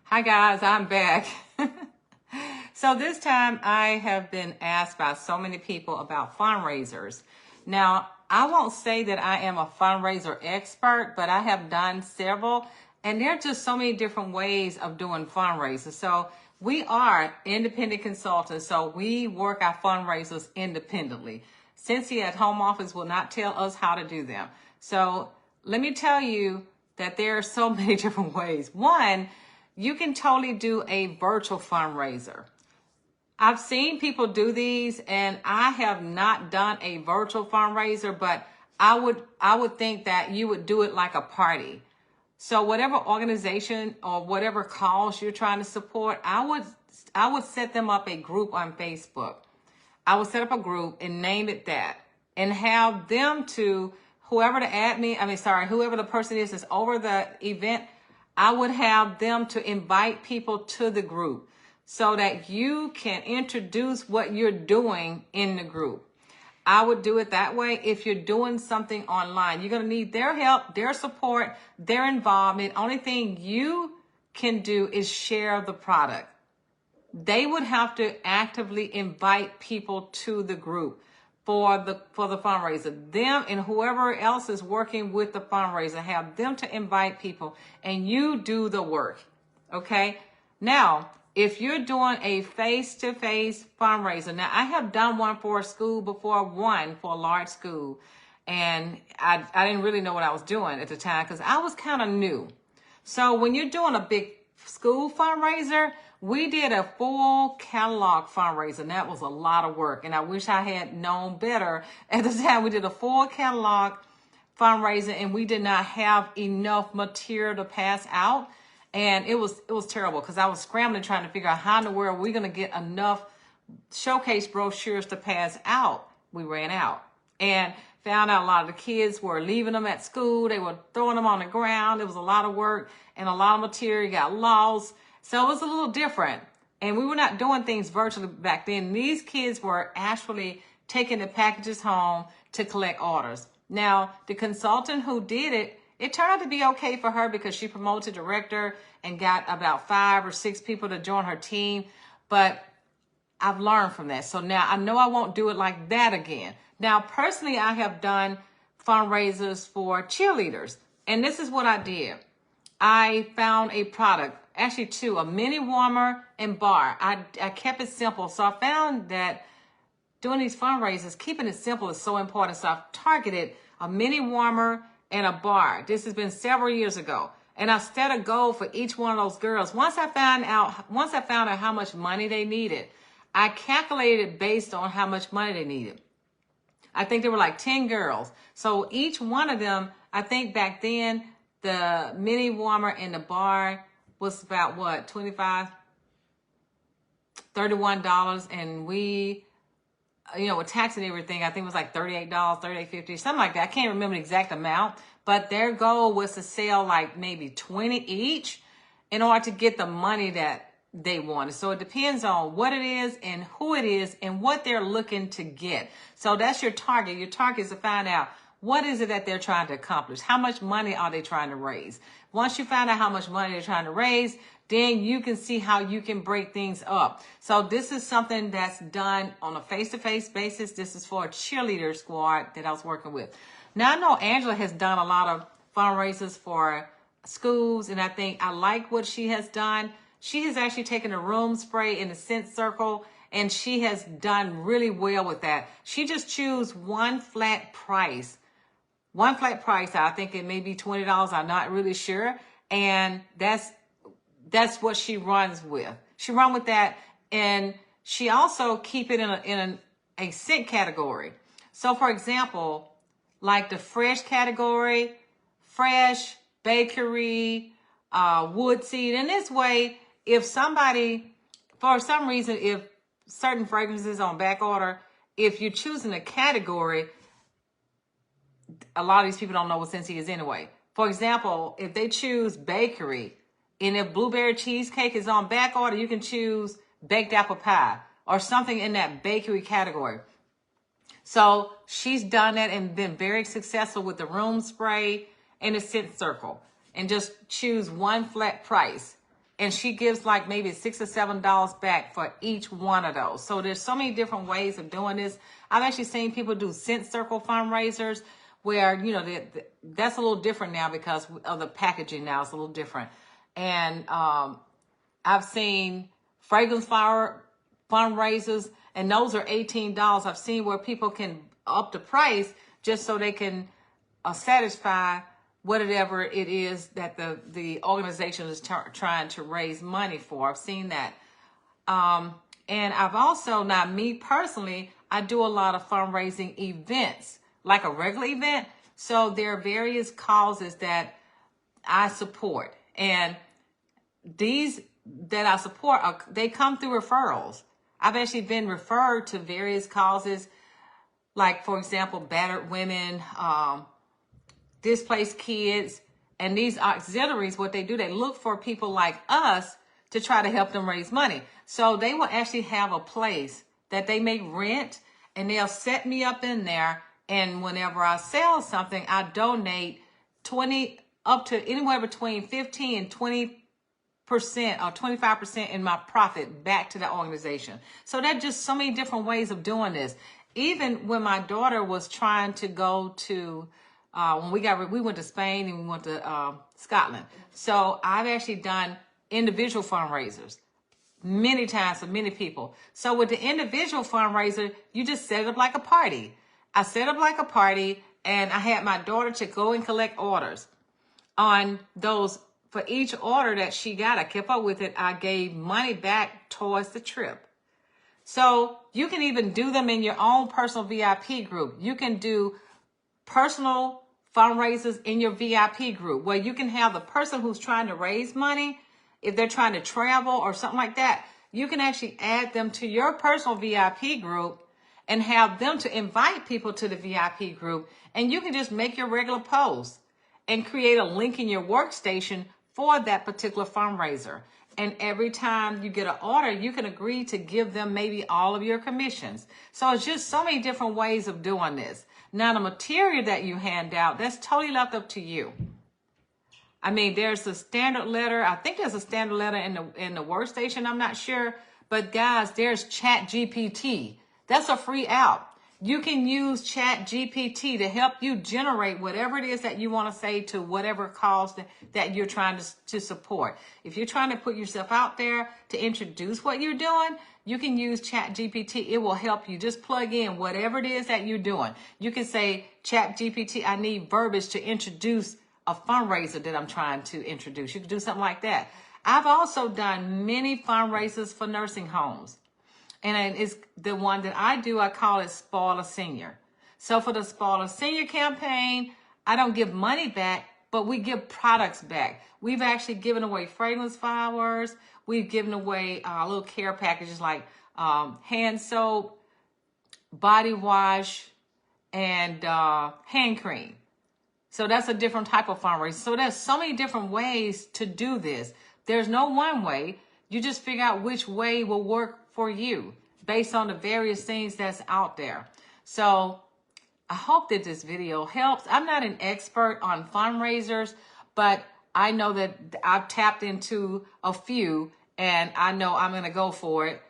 Hi guys, I'm back. So this time I have been asked by so many people about fundraisers. Now, I won't say that I am a fundraiser expert, but I have done several, and there are just so many different ways of doing fundraisers. So we are independent consultants, so we work our fundraisers independently. Cincy at home office will not tell us how to do them. So let me tell you that there are so many different ways. One, you can totally do a virtual fundraiser. I've seen people do these, and I have not done a virtual fundraiser, but I would think that you would do it like a party. So whatever organization or whatever cause you're trying to support, I would set them up a group on Facebook. I would set up a group and name it that, and have them to whoever the whoever the person is that's over the event, I would have them to invite people to the group so that you can introduce what you're doing in the group. I would do it that way. If you're doing something online, you're going to need their help, their support, their involvement. Only thing you can do is share the product. They would have to actively invite people to the group for the fundraiser. Them and whoever else is working with the fundraiser, have them to invite people, and you do the work. Okay? Now, if you're doing a face-to-face fundraiser, now I have done one for a school before, one for a large school, and I didn't really know what I was doing at the time because I was kind of new. So when you're doing a big school fundraiser, we did a full catalog fundraiser, and that was a lot of work. And I wish I had known better at the time. We did a full catalog fundraiser, and we did not have enough material to pass out. And it was terrible because I was scrambling trying to figure out how in the world we're going to get enough showcase brochures to pass out. We ran out and found out a lot of the kids were leaving them at school. They were throwing them on the ground. It was a lot of work and a lot of material got lost. So it was a little different. And we were not doing things virtually back then. These kids were actually taking the packages home to collect orders. Now, the consultant who did it, it turned out to be okay for her because she promoted to director and got about 5 or 6 people to join her team. But I've learned from that. So now I know I won't do it like that again. Now, personally, I have done fundraisers for cheerleaders. And this is what I did. I found a product, actually two, a mini warmer and bar. I kept it simple. So I found that doing these fundraisers, keeping it simple is so important. So I've targeted a mini warmer and a bar. This has been several years ago. And I set a goal for each one of those girls. Once I found out how much money they needed, I calculated it based on how much money they needed. I think there were like 10 girls. So each one of them, I think back then, the mini warmer and the bar was about what, $25, $31. And we, with tax and everything, I think it was like $38, $38.50, something like that. I can't remember the exact amount, but their goal was to sell like maybe 20 each in order to get the money that they wanted. So it depends on what it is and who it is and what they're looking to get. So that's your target. Your target is to find out what is it that they're trying to accomplish? How much money are they trying to raise? Once you find out how much money they're trying to raise, then you can see how you can break things up. So this is something that's done on a face-to-face basis. This is for a cheerleader squad that I was working with. Now, I know Angela has done a lot of fundraisers for schools, and I think I like what she has done. She has actually taken a room spray in the scent circle, and she has done really well with that. She just chooses one flat price. One flat price, I think it may be $20. I'm not really sure. And that's what she runs with. She runs with that, and she also keep it in a scent category. So, for example, like the fresh category, fresh, bakery, wood seed. In this way, if somebody, for some reason, if certain fragrances on back order, if you're choosing a category, a lot of these people don't know what Scentsy is anyway. For example, if they choose bakery, and if blueberry cheesecake is on back order, you can choose baked apple pie or something in that bakery category. So she's done that and been very successful with the room spray and the scent circle, and just choose one flat price. and she gives like maybe $6 or $7 back for each one of those. So there's so many different ways of doing this. I've actually seen people do cent circle fundraisers where, you know, that's a little different now because of the packaging now. It's a little different. And I've seen fragrance flower fundraisers, and those are $18. I've seen where people can up the price just so they can satisfy whatever it is that the organization is trying to raise money for. I've seen that. And I've also, now me personally, I do a lot of fundraising events, like a regular event. So there are various causes that I support. And these that I support, they come through referrals. I've actually been referred to various causes, like, for example, battered women, displaced kids, and these auxiliaries, what they do, they look for people like us to try to help them raise money. So they will actually have a place that they may rent, and they'll set me up in there. And whenever I sell something, I donate 20 up to anywhere between 15 and 20% or 25% in my profit back to the organization. So that's just so many different ways of doing this. Even when my daughter was trying to go to, when we went to Spain and we went to Scotland. So I've actually done individual fundraisers many times for many people. So with the individual fundraiser, you just set it up like a party. I set up like a party, and I had my daughter to go and collect orders. On those, for each order that she got, I kept up with it. I gave money back towards the trip. So you can even do them in your own personal VIP group. You can do personal fundraisers in your VIP group, where you can have the person who's trying to raise money, if they're trying to travel or something like that, you can actually add them to your personal VIP group and have them to invite people to the VIP group. And you can just make your regular post and create a link in your workstation for that particular fundraiser. And every time you get an order, you can agree to give them maybe all of your commissions. So it's just so many different ways of doing this. Now, the material that you hand out, that's totally left up to you. I mean, there's a standard letter. I think there's a standard letter in the workstation. I'm not sure. But guys, there's Chat GPT. That's a free app. You can use Chat GPT to help you generate whatever it is that you want to say to whatever cause that you're trying to support. If you're trying to put yourself out there to introduce what you're doing, you can use Chat GPT. It will help you. Just plug in whatever it is that you're doing. You can say, Chat GPT, I need verbiage to introduce a fundraiser that I'm trying to introduce. You can do something like that. I've also done many fundraisers for nursing homes. And it's the one that I do, I call it Spoil a Senior. So for the Spoil a Senior campaign, I don't give money back, but we give products back. We've actually given away fragrance flowers. We've given away little care packages like hand soap, body wash, and hand cream. So that's a different type of fundraiser. So there's so many different ways to do this. There's no one way. You just figure out which way will work for you based on the various things that's out there. So I hope that this video helps. I'm not an expert on fundraisers, but I know that I've tapped into a few, and I know I'm going to go for it.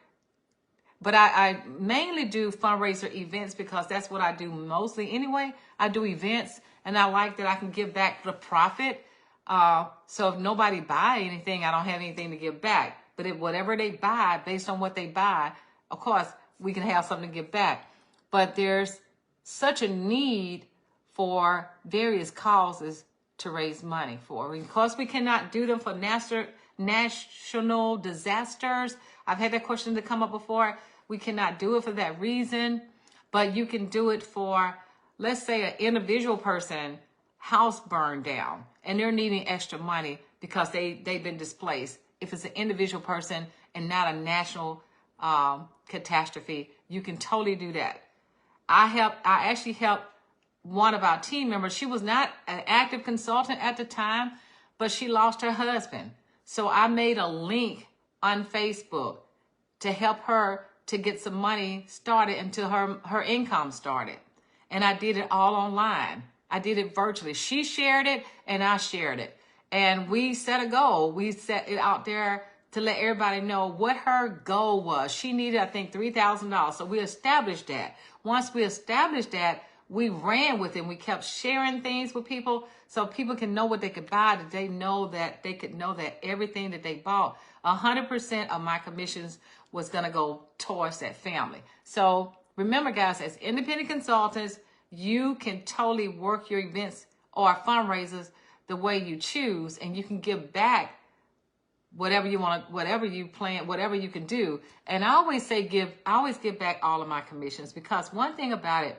But I mainly do fundraiser events because that's what I do mostly anyway. I do events, and I like that I can give back the profit. So if nobody buy anything, I don't have anything to give back. But if whatever they buy, based on what they buy, of course, we can have something to give back. But there's such a need for various causes to raise money for. Because we cannot do them for national disasters. I've had that question to come up before. We cannot do it for that reason. But you can do it for, let's say, an individual person, house burned down, and they're needing extra money because they've been displaced. If it's an individual person and not a national catastrophe, you can totally do that. I actually helped one of our team members. She was not an active consultant at the time, but she lost her husband. So I made a link on Facebook to help her to get some money started until her income started. And I did it all online. I did it virtually. She shared it and I shared it. And we set a goal. We set it out there to let everybody know what her goal was. She needed, I think, $3,000. So we established that. Once we established that, we ran with it. We kept sharing things with people so people can know what they could buy, that they know that they could know that everything that they bought, 100% of my commissions was going to go towards that family. So remember, guys, as independent consultants, you can totally work your events or fundraisers the way you choose, and you can give back whatever you want, whatever you plan, whatever you can do. And I always say I always give back all of my commissions, because one thing about it,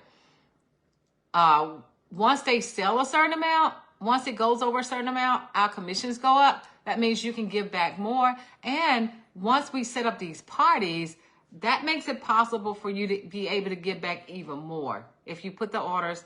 once they sell a certain amount, once it goes over a certain amount, our commissions go up. That means you can give back more. And once we set up these parties, that makes it possible for you to be able to give back even more if you put the orders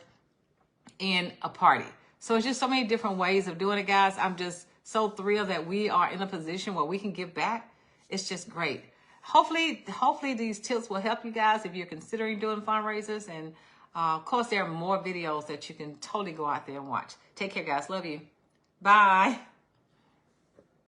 in a party. So it's just so many different ways of doing it, guys. I'm just so thrilled that we are in a position where we can give back. It's just great. Hopefully these tips will help you guys if you're considering doing fundraisers. And of course, there are more videos that you can totally go out there and watch. Take care, guys. Love you. Bye.